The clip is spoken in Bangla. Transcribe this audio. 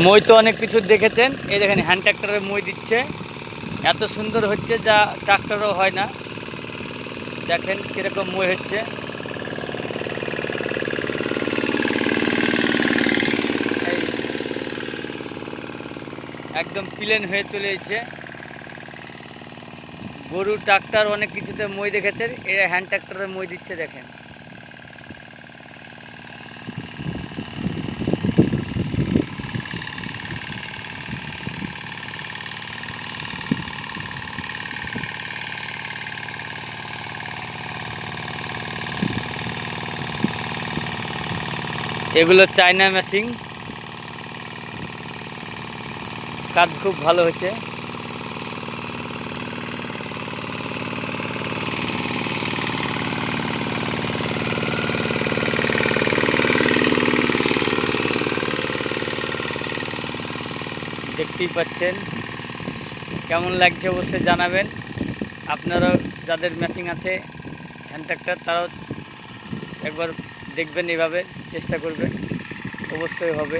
মই তো অনেক কিছু দেখেছেন, এই দেখেন হ্যান্ড ট্র্যাক্টরে মই দিচ্ছে, এত সুন্দর হচ্ছে যা ট্রাক্টরও হয় না। দেখেন কীরকম মই হচ্ছে। এই একদম প্লেন হয়ে চলে এসেছে। গরু ট্রাক্টর অনেক কিছুতে মই দেখেছেন, এরা হ্যান্ড ট্র্যাক্টরে মই দিচ্ছে দেখেন। এগুলো চায়না মেশিন, কাজ খুব ভালো হচ্ছে। দেখতেই পাচ্ছেন, কেমন লাগছে অবশ্যই জানাবেন। আপনারাও যাদের মেশিন আছে হ্যান্ড ট্র্যাক্টর, তারাও একবার দেখবেন, এভাবে চেষ্টা করবেন, অবশ্যই হবে।